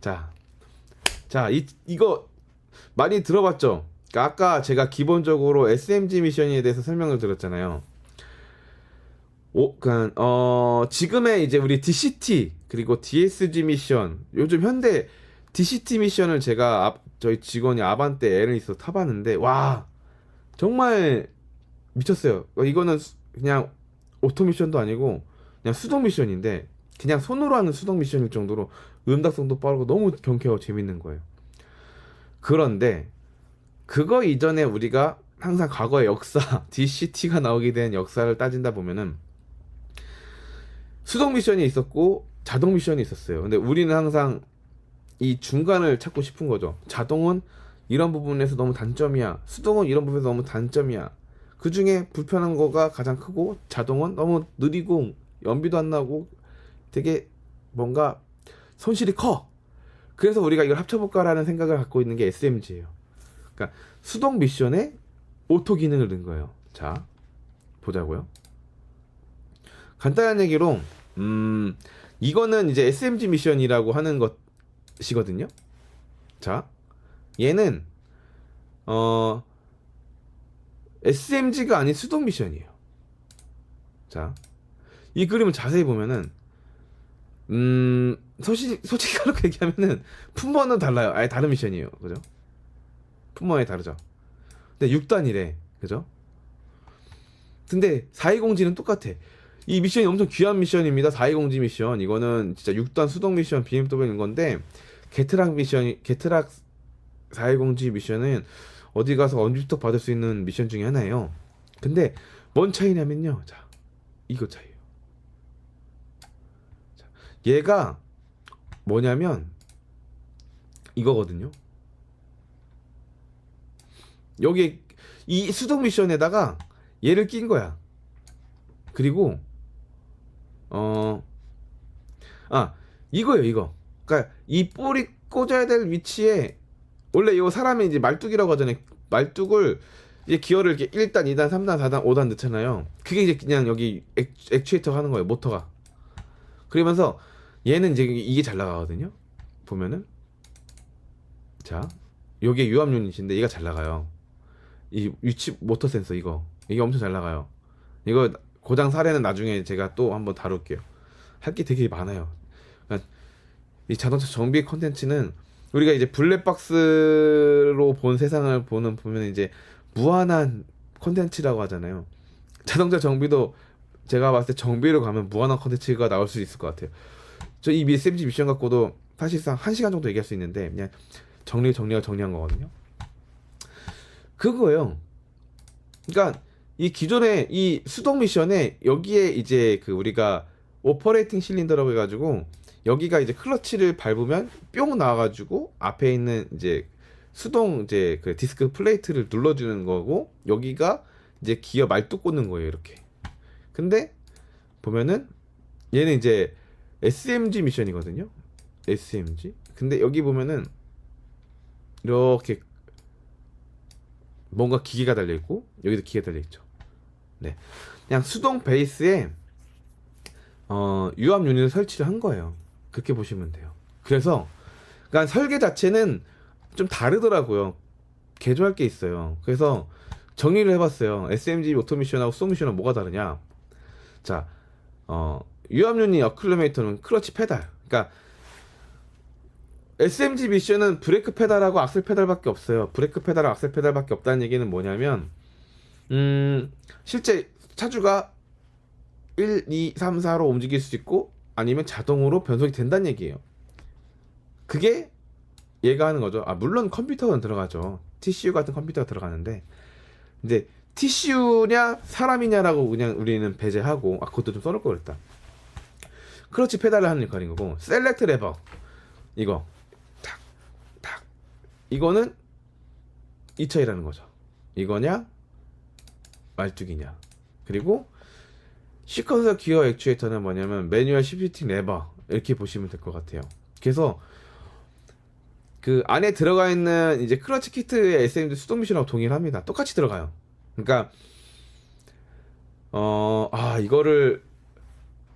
자, 이거 많이 들어봤죠? 그러니까 아까 제가 기본적으로 SMG 미션에 대해서 설명을 드렸잖아요. 지금의 이제 우리 DCT 그리고 DSG 미션, 요즘 현대 DCT 미션을 제가 저희 직원이 아반떼 에르니스 타봤는데 와 정말 미쳤어요. 이거는 그냥 오토 미션도 아니고 그냥 수동 미션인데 그냥 손으로 하는 수동 미션일 정도로 음닥성도 빠르고 너무 경쾌하고 재밌는 거예요. 그런데 그거 이전에 우리가 항상 과거의 역사 DCT가 나오게 된 역사를 따진다 보면은 수동 미션이 있었고 자동 미션이 있었어요. 근데 우리는 항상 이 중간을 찾고 싶은 거죠. 자동은 이런 부분에서 너무 단점이야. 수동은 이런 부분에서 너무 단점이야. 그 중에 불편한 거가 가장 크고 자동은 너무 느리고 연비도 안 나고 되게 뭔가 손실이 커. 그래서 우리가 이걸 합쳐볼까라는 생각을 갖고 있는 게 SMG예요. 그러니까 수동 미션에 오토 기능을 넣은 거예요. 자, 보자고요. 간단한 얘기로 이거는 이제 SMG 미션이라고 하는 것이거든요. 자, 얘는 SMG가 아닌 수동 미션이에요. 자, 이 그림을 자세히 보면은 솔직히 그렇게 얘기하면은 품번은 달라요. 아예 다른 미션이에요. 그죠? 품번이 다르죠. 근데 6단이래. 그죠? 근데 420G는 똑같아. 이 미션이 엄청 귀한 미션입니다. 420G 미션. 이거는 진짜 6단 수동 미션 BMW인 건데 게트락 420G 미션은 어디 가서 언제부터 받을 수 있는 미션 중에 하나예요. 근데 뭔 차이냐면요. 자, 이거 차이예요. 자, 얘가 뭐냐면 이거거든요. 여기 이 수동 미션에다가 얘를 낀 거야. 그리고 아 이거예요 이거. 그러니까 이 볼이 꽂아야 될 위치에 원래 이거 사람이 이제 말뚝이라고 하잖아요. 말뚝을 이제 기어를 이렇게 1단, 2단, 3단, 4단, 5단 넣잖아요. 그게 이제 그냥 여기 액추에이터가 하는 거예요. 모터가. 그러면서 얘는 이제 이게 잘 나가거든요. 보면은 자 요게 유압 유닛인데 얘가 잘 나가요. 이 위치 모터 센서 이게 엄청 잘 나가요. 이거 고장 사례는 나중에 제가 또 한번 다룰게요. 할 게 되게 많아요. 그러니까 이 자동차 정비 컨텐츠는 우리가 이제 블랙박스로 본 세상을 보면 이제 무한한 컨텐츠라고 하잖아요. 자동차 정비도 제가 봤을 때 정비로 가면 무한한 컨텐츠가 나올 수 있을 것 같아요. 저 이 SMG 미션 갖고도 사실상 1시간 정도 얘기할 수 있는데 그냥 정리한 거거든요. 그거예요. 그러니까 이 기존의 이 수동 미션에 여기에 이제 그 우리가 오퍼레이팅 실린더라고 해가지고 여기가 이제 클러치를 밟으면 뿅 나와가지고 앞에 있는 이제 수동 이제 그 디스크 플레이트를 눌러주는 거고 여기가 이제 기어 말뚝 꽂는 거예요 이렇게. 근데 보면은 얘는 이제 SMG 미션이거든요. SMG. 근데 여기 보면은 이렇게 뭔가 기계가 달려 있고 여기도 기계가 달려 있죠. 네, 그냥 수동 베이스에 유압 유닛을 설치를 한 거예요. 그렇게 보시면 돼요. 그래서 그러니까 설계 자체는 좀 다르더라고요. 개조할 게 있어요. 그래서 정리를 해봤어요. SMG 오토미션하고 수동 미션은 뭐가 다르냐? 자, 유압 유닛 어클리메이터는 클러치 페달. 그러니까 SMG 미션은 브레이크 페달하고 악셀 페달밖에 없어요. 브레이크 페달하고 악셀 페달밖에 없다는 얘기는 뭐냐면 실제 차주가 1, 2, 3, 4로 움직일 수 있고 아니면 자동으로 변속이 된다는 얘기예요. 그게 얘가 하는 거죠. 물론 컴퓨터는 들어가죠. TCU 같은 컴퓨터가 들어가는데 이제 TCU냐 사람이냐라고 그냥 우리는 배제하고 그것도 좀 써놓을 걸 그랬다. 클러치 페달을 하는 역할인 거고 셀렉트 레버 이거 탁탁 이거는 이 차이라는 거죠. 이거냐 말뚝이냐. 그리고 시퀀서 기어 액추에이터는 뭐냐면 매뉴얼 시프팅 레버 이렇게 보시면 될 것 같아요. 그래서 그 안에 들어가 있는 이제 클러치 키트의 SMD 수동 미션하고 동일합니다. 똑같이 들어가요. 그러니까 이거를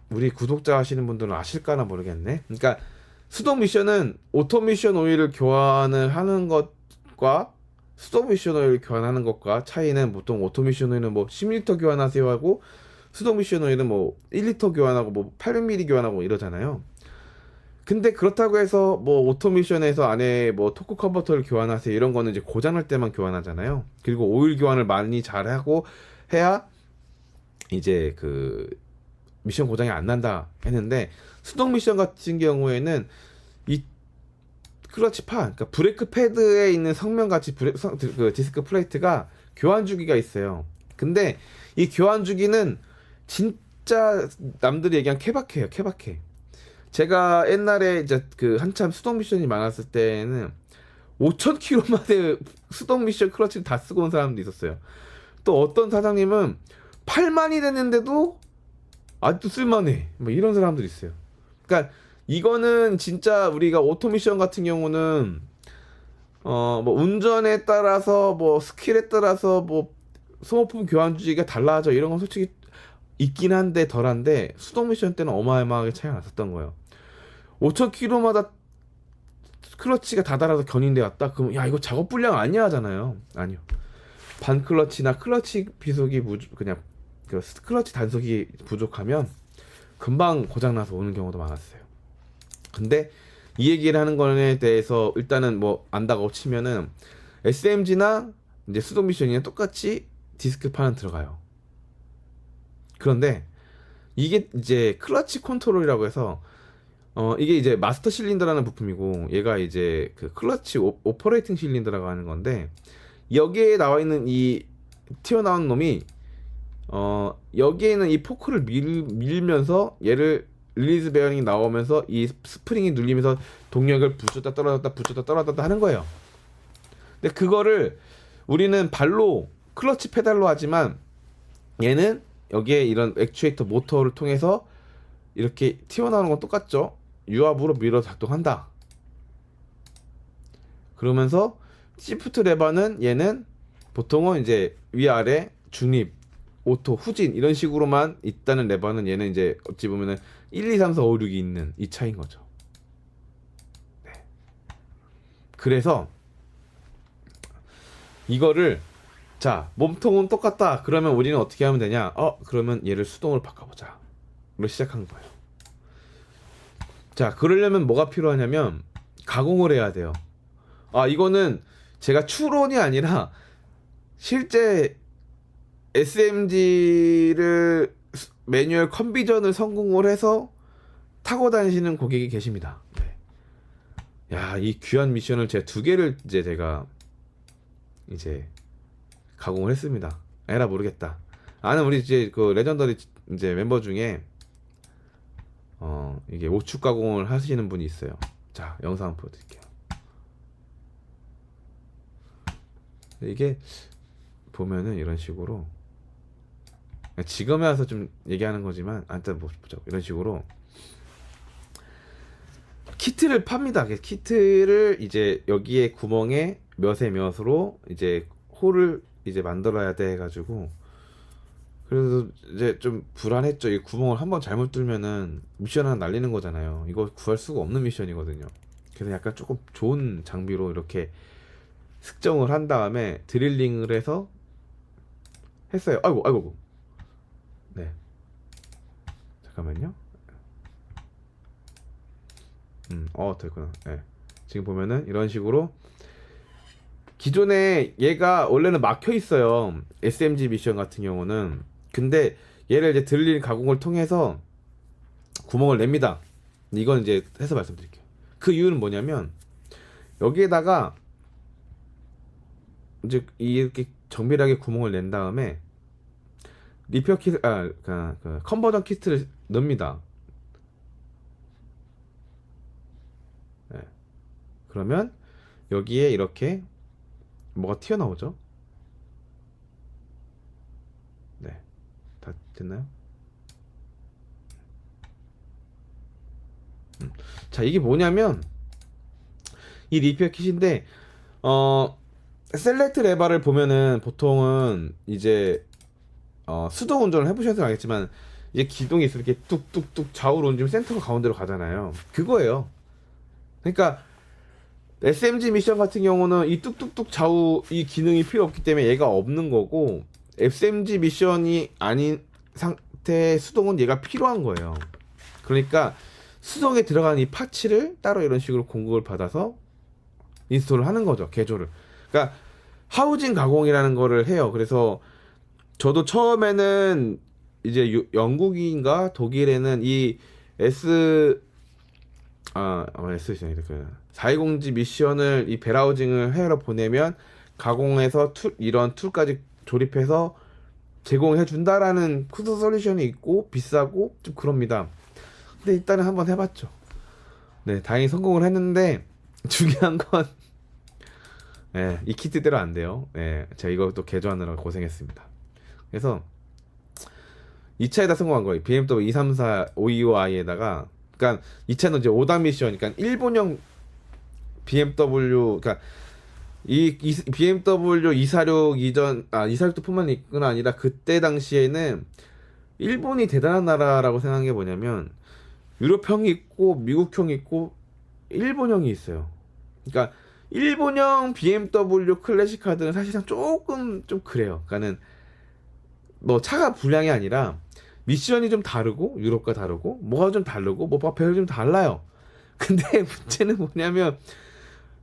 우리 구독자 하시는 분들은 아실까나 모르겠네. 그러니까 수동 미션은 오토 미션 오일을 교환을 하는 것과 수동 미션 오일을 교환하는 것과 차이는, 보통 오토 미션 오일은 뭐 10리터 교환하세요 하고, 수동 미션 오일은 뭐 1리터 교환하고 뭐 800ml 교환하고 이러잖아요. 근데 그렇다고 해서 뭐 오토 미션에서 안에 뭐 토크 컨버터를 교환하세요 이런 거는 이제 고장날 때만 교환하잖아요. 그리고 오일 교환을 많이 잘하고 해야 이제 그 미션 고장이 안 난다 했는데, 수동 미션 같은 경우에는 이 클러치 판, 그러니까 브레이크 패드에 있는 성면같이 그 디스크 플레이트가 교환 주기가 있어요. 근데 이 교환 주기는 진짜 남들이 얘기한 케바케예요, 케바케. 제가 옛날에 이제 그 한참 수동 미션이 많았을 때는 5,000km만에 수동 미션 클러치를 다 쓰고 온 사람도 있었어요. 또 어떤 사장님은 8만이 됐는데도 아직도 쓸만해, 뭐 이런 사람들이 있어요. 그러니까 이거는 진짜 우리가 오토미션 같은 경우는 뭐 운전에 따라서 뭐 스킬에 따라서 뭐 소모품 교환 주기가 달라져, 이런 건 솔직히 있긴 한데 덜한데, 수동 미션 때는 어마어마하게 차이가 났었던 거예요. 5,000km마다 클러치가 다 달아서 견인돼 왔다? 그럼 야, 이거 작업 불량 아니야 하잖아요. 아니요. 반 클러치나 클러치 비속이 그냥 그 클러치 단속이 부족하면 금방 고장나서 오는 경우도 많았어요. 근데 이 얘기를 하는 거에 대해서 일단은 뭐 안다고 치면은 SMG나 이제 수동 미션이랑 똑같이 디스크판은 들어가요. 그런데 이게 이제 클러치 컨트롤이라고 해서 이게 이제 마스터 실린더라는 부품이고, 얘가 이제 그 클러치 오퍼레이팅 실린더라고 하는 건데, 여기에 나와 있는 이 튀어나온 놈이 여기에 있는 이 포크를 밀면서 얘를 릴리즈 베어링이 나오면서 이 스프링이 눌리면서 동력을 붙였다 떨어졌다 붙였다 떨어졌다 하는 거예요. 근데 그거를 우리는 발로 클러치 페달로 하지만, 얘는 여기에 이런 액추에이터 모터를 통해서 이렇게 튀어나오는 건 똑같죠. 유압으로 밀어 작동한다. 그러면서 시프트 레버는 얘는 보통은 이제 위아래 중립 오토 후진 이런 식으로만 있다는 레버는, 얘는 이제 어찌 보면은 1, 2, 3, 4, 5, 6이 있는 이 차이인 거죠. 네. 그래서 이거를, 자, 몸통은 똑같다 그러면 우리는 어떻게 하면 되냐, 그러면 얘를 수동으로 바꿔보자 로 시작한 거예요. 자, 그러려면 뭐가 필요하냐면 가공을 해야 돼요. 이거는 제가 추론이 아니라 실제 SMG를 매뉴얼 컨비전을 성공을 해서 타고 다니시는 고객이 계십니다. 네. 야, 이 귀한 미션을 제가 2개를 제가 이제 가공을 했습니다. 에라 모르겠다. 아는 우리 이제 그 레전더리 이제 멤버 중에 이게 오축 가공을 하시는 분이 있어요. 자, 영상 한번 보여드릴게요. 이게 보면은 이런 식으로, 지금에 와서 좀 얘기하는 거지만 일단 보죠. 이런 식으로 키트를 팝니다. 키트를 이제 여기에 구멍에 몇에 몇으로 이제 홀을 이제 만들어야 돼 해가지고, 그래서 이제 좀 불안했죠. 이 구멍을 한번 잘못 뚫면은 미션 하나 날리는 거잖아요. 이거 구할 수가 없는 미션이거든요. 그래서 약간 조금 좋은 장비로 이렇게 측정을 한 다음에 드릴링을 해서 했어요. 아이고. 네. 잠깐만요. 됐구나. 네. 지금 보면은 이런 식으로, 기존에 얘가 원래는 막혀 있어요. SMG 미션 같은 경우는. 근데 얘를 이제 드릴링 가공을 통해서 구멍을 냅니다. 이건 이제 해서 말씀드릴게요. 그 이유는 뭐냐면, 여기에다가 이제 이렇게 정밀하게 구멍을 낸 다음에 리페어 키트, 그 컨버전 키트를 넣습니다. 네. 그러면 여기에 이렇게 뭐가 튀어나오죠? 네. 다 됐나요? 자, 이게 뭐냐면 이 리페어 킷인데, 셀렉트 레버를 보면은 보통은 이제 수동 운전을 해보셔서 알겠지만, 이제 기둥이 있어 이렇게 뚝뚝뚝 좌우로 옮기면 센터가 가운데로 가잖아요. 그거예요. 그러니까 SMG 미션 같은 경우는 이 뚝뚝뚝 좌우 이 기능이 필요 없기 때문에 얘가 없는 거고, SMG 미션이 아닌 상태의 수동은 얘가 필요한 거예요. 그러니까 수동에 들어가는 이 파츠를 따로 이런 식으로 공급을 받아서 인스톨을 하는 거죠, 개조를. 그러니까 하우징 가공이라는 거를 해요. 그래서 저도 처음에는 이제 영국인가 독일에는 이 S 그 420G 미션을 이 베라우징을 해러 보내면 가공해서 이런 툴까지 조립해서 제공해 준다라는 쿠스 솔루션이 있고 비싸고 좀 그럽니다. 근데 일단은 한번 해봤죠. 네, 다행히 성공을 했는데 중요한 건 네, 이 키트대로 안 돼요. 네, 제가 이것도 개조하느라 고생했습니다. 그래서 2차에다 성공한 거예요. BMW 234 525i에다가, 그러니까 2차는 이제 5단 미션, 그러니까 일본형 BMW, 그러니까 이 BMW 246 이전, 246도 뿐만 아니라 그때 당시에는 일본이 대단한 나라라고 생각한 게 뭐냐면 유럽형이 있고 미국형이 있고 일본형이 있어요. 그러니까 일본형 BMW 클래식 카드는 사실상 조금 좀 그래요. 그러니까는 뭐 차가 불량이 아니라 미션이 좀 다르고 유럽과 다르고 뭐가 좀 다르고 뭐가 별로 좀 달라요. 근데 문제는 뭐냐면,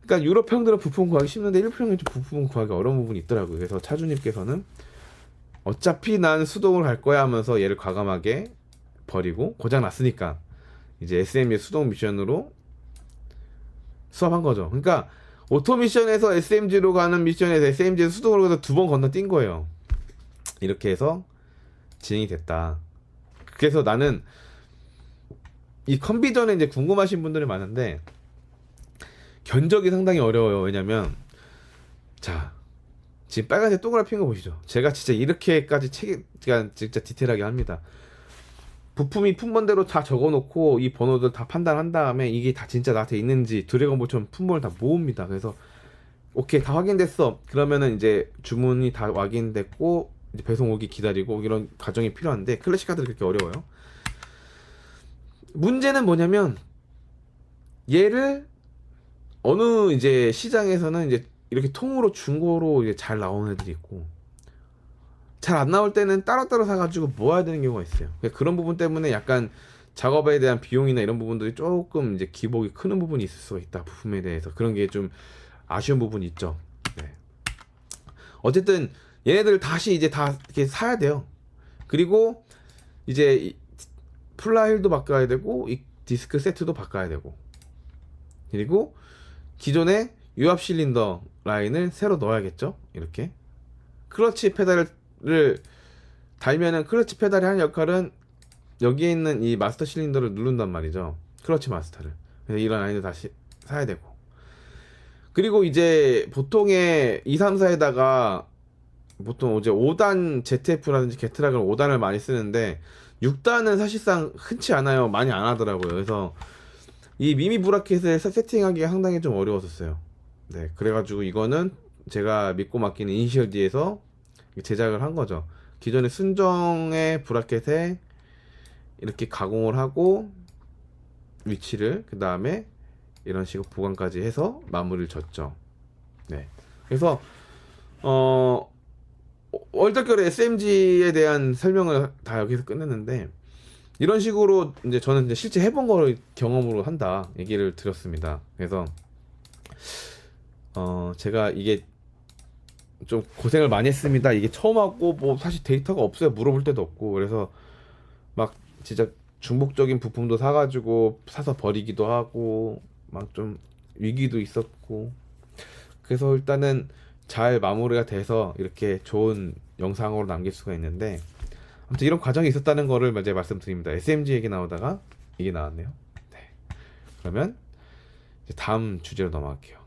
그러니까 유럽형들은 부품 구하기 쉽는데 일본형은 좀 부품 구하기 어려운 부분이 있더라고요. 그래서 차주님께서는 어차피 난 수동으로 갈 거야 하면서 얘를 과감하게 버리고 고장 났으니까 이제 SM의 수동 미션으로 수업한 거죠. 그러니까 오토 미션에서 SMG로 가는 미션에서 SMG에서 수동으로 가서 2번 건너뛴 거예요. 이렇게 해서 진행이 됐다. 그래서 나는 이 컨비전에 이제 궁금하신 분들이 많은데 견적이 상당히 어려워요. 왜냐면 자, 지금 빨간색 동그랗게 핀 거 보시죠. 제가 진짜 이렇게까지 제가 진짜 디테일하게 합니다. 부품이 품번대로 다 적어놓고 이 번호들 다 판단한 다음에 이게 다 진짜 나한테 있는지 드래곤볼처럼 품번을 다 모읍니다. 그래서 오케이, 다 확인됐어. 그러면은 이제 주문이 다 확인됐고 이제 배송 오기 기다리고 이런 과정이 필요한데 클래식 카드는 그렇게 어려워요. 문제는 뭐냐면 얘를 어느 이제 시장에서는 이제 이렇게 통으로 중고로 이제 잘 나오는 애들이 있고 잘 안 나올 때는 따로따로 사가지고 모아야 되는 경우가 있어요. 그런 부분 때문에 약간 작업에 대한 비용이나 이런 부분들이 조금 이제 기복이 크는 부분이 있을 수가 있다. 부품에 대해서 그런 게 좀 아쉬운 부분이 있죠. 네. 어쨌든 얘네들 다시 이제 다 이렇게 사야 돼요. 그리고 이제 플라휠도 바꿔야 되고 이 디스크 세트도 바꿔야 되고, 그리고 기존의 유압 실린더 라인을 새로 넣어야겠죠. 이렇게 클러치 페달을 달면은 클러치 페달이 하는 역할은 여기에 있는 이 마스터 실린더를 누른단 말이죠. 클러치 마스터를. 그래서 이런 라인을 다시 사야 되고, 그리고 이제 보통의 234에다가 보통 이제 5단 ZF라든지 게트락을 5단을 많이 쓰는데 6단은 사실상 흔치 않아요. 많이 안 하더라고요. 그래서 이 미미 브라켓을 세팅하기가 상당히 좀 어려웠었어요. 네, 그래가지고 이거는 제가 믿고 맡기는 이니셜D에서 제작을 한 거죠. 기존의 순정의 브라켓에 이렇게 가공을 하고 위치를 그 다음에 이런 식으로 보강까지 해서 마무리를 졌죠. 네, 그래서 얼떨결에 SMG에 대한 설명을 다 여기서 끝냈는데 이런 식으로 이제 저는 이제 실제 해본 거를 경험으로 한다 얘기를 드렸습니다. 그래서 제가 이게 좀 고생을 많이 했습니다. 이게 처음 하고 뭐 사실 데이터가 없어요. 물어볼 데도 없고. 그래서 막 진짜 중복적인 부품도 사가지고 사서 버리기도 하고 막 좀 위기도 있었고, 그래서 일단은 잘 마무리가 돼서 이렇게 좋은 영상으로 남길 수가 있는데, 아무튼 이런 과정이 있었다는 거를 이제 말씀드립니다. SMG 얘기 나오다가 이게 나왔네요. 네. 그러면 이제 다음 주제로 넘어갈게요.